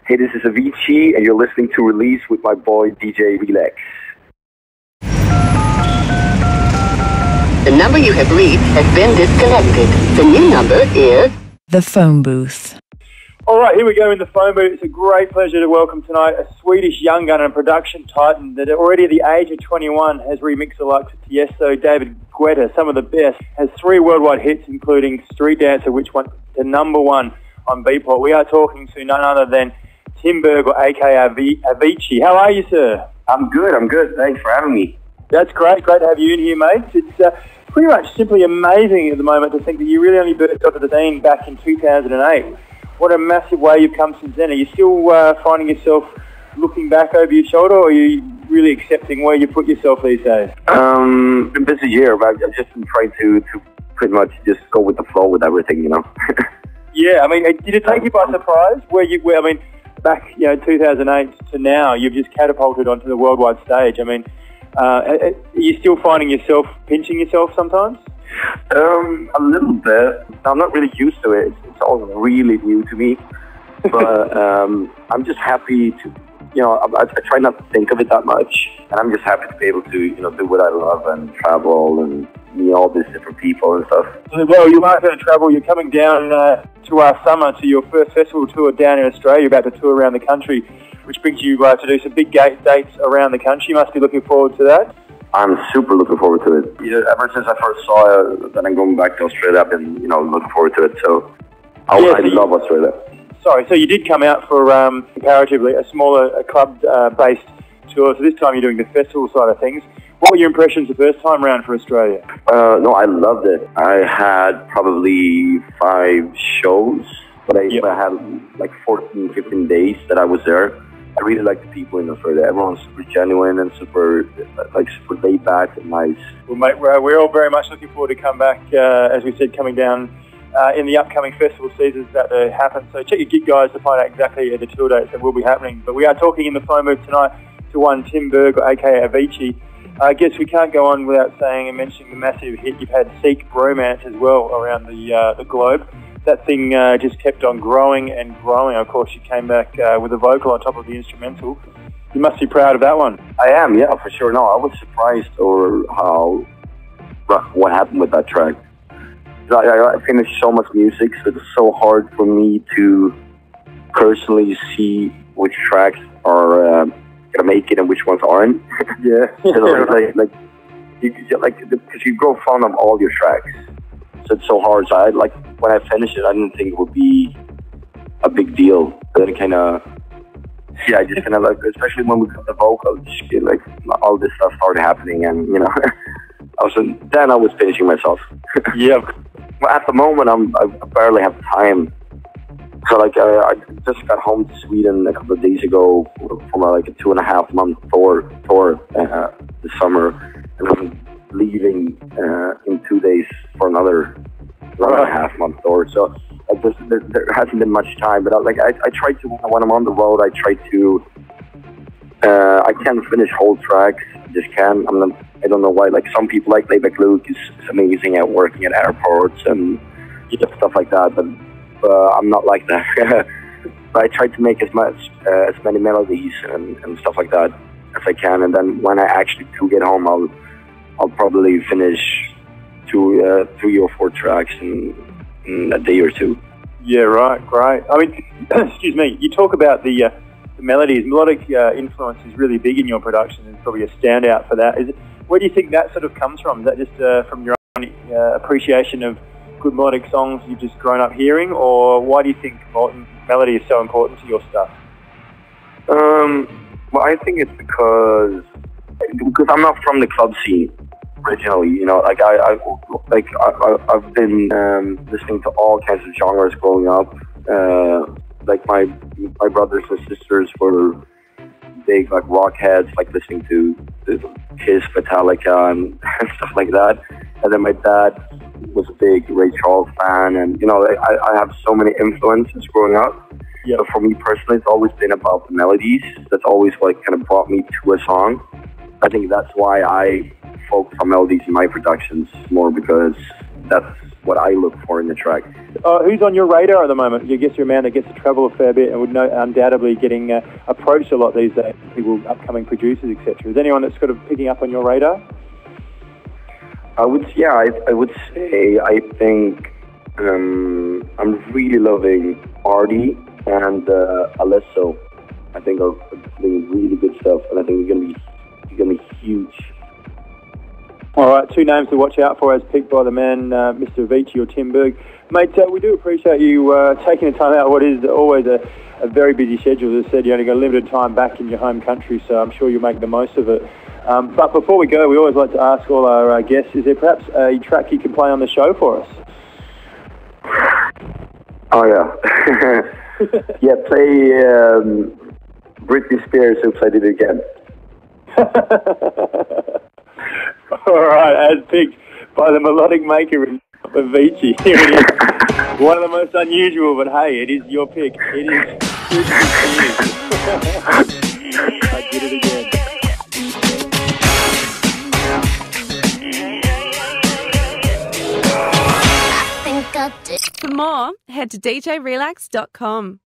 Hey, this is Avicii, and you're listening to Release with my boy DJ Reelax. The number you have reached has been disconnected. The new number is... The phone booth. All right, here we go in the phone booth. It's a great pleasure to welcome tonight a Swedish young gun and production titan that already at the age of 21 has remixed the likes of Tiesto, David Guetta, some of the best, has 3 worldwide hits including Street Dancer, which went to #1 on Beatport. We are talking to none other than Tim Berg, or aka Avicii. How are you, sir? I'm good. Thanks for having me. That's great to have you in here, mate. It's pretty much simply amazing at the moment to think that you really only burst onto the scene back in 2008. What a massive way you've come since then. Are you still finding yourself looking back over your shoulder, or are you really accepting where you put yourself these days? Been a busy year, but I've just been trying to pretty much just go with the flow with everything, you know. Yeah, I mean, did it take you by surprise? I mean, back 2008 to now, you've just catapulted onto the worldwide stage. I mean, are you still finding yourself pinching yourself sometimes? A little bit. I'm not really used to it. It's all really new to me. But I'm just happy to, I try not to think of it that much. And I'm just happy to be able to, do what I love and travel and meet all these different people and stuff. Well, you are going to travel. You're coming down to our summer to your first festival tour down in Australia. You're about to tour around the country, which brings you to do some big dates around the country. You must be looking forward to that. I'm super looking forward to it. Ever since I first saw it, that I'm going back to Australia, I've been, looking forward to it. So I love Australia. Sorry, so you did come out for comparatively a smaller club-based tour. So this time you're doing the festival side of things. What were your impressions the first time round for Australia? No, I loved it. I had probably 5 shows, but I had like 14, 15 days that I was there. I really like the people in Australia. Everyone's super genuine and super laid back and nice. Well, mate, we're all very much looking forward to come back, as we said, coming down in the upcoming festival seasons that happen. So check your gig guys to find out exactly the tour dates that will be happening. But we are talking in the phone booth tonight to one Tim Berg, aka Avicii. I guess we can't go on without saying and mentioning the massive hit you've had, Seek Bromance, as well around the globe. That thing just kept on growing and growing. Of course, you came back with a vocal on top of the instrumental. You must be proud of that one. I am, yeah, for sure. No, I was surprised over what happened with that track. I finished so much music, so it's so hard for me to personally see which tracks are gonna make it and which ones aren't. Yeah. Because you grow fond of all your tracks. So it's so hard. So when I finished it, I didn't think it would be a big deal. But then I just kind of especially when we got the vocal, all this stuff started happening, and I was finishing myself. Yeah. Well, at the moment, I barely have time. So I just got home to Sweden a couple of days ago from a 2.5 month tour this summer, and I'm leaving in 2 days for another 1.5 month tour. So there hasn't been much time, but I try to, when I'm on the road, I try to I can't finish whole tracks. I just can't. I don't know why. Some people like Layback Luke is amazing at working at airports and stuff like that, but I'm not like that. But I try to make as many melodies and stuff like that as I can, and then when I actually do get home, I'll probably finish 3 or 4 tracks in a day or 2. Yeah, right, great. I mean, excuse me, you talk about the melodies. Melodic influence is really big in your production, and probably a standout for that. Where do you think that sort of comes from? Is that just from your own appreciation of good melodic songs you've just grown up hearing, or why do you think melody is so important to your stuff? Well, I think it's because I'm not from the club scene originally. I've been listening to all kinds of genres growing up. My brothers and sisters were big rock heads, listening to Kiss, Metallica, and stuff like that. And then my dad was a big Ray Charles fan, and I have so many influences growing up. Yeah. But for me personally, it's always been about the melodies. That's always kind of brought me to a song. I think that's why I focus on melodies in my productions more, because that's what I look for in the track. Who's on your radar at the moment? I guess you're a man that gets to travel a fair bit and would know undoubtedly getting approached a lot these days, people, upcoming producers, etc. Is anyone that's sort of picking up on your radar? I would say I think I'm really loving Artie and Alesso. I think are doing really good stuff, and I think they're gonna be huge. All right, two names to watch out for as picked by the man, Mr. Avicii or Tim Berg. Mate, we do appreciate you taking the time out. What is always a very busy schedule. As I said, you only got limited time back in your home country, so I'm sure you'll make the most of it. But before we go, we always like to ask all our guests, is there perhaps a track you can play on the show for us? Oh, yeah. Yeah, play Britney Spears, Oops, I Did It Again. All right, as picked by the melodic maker of Avicii. Here it is. One of the most unusual, but hey, it is your pick. It is Britney Spears. I did it again. For more, head to djrelax.com.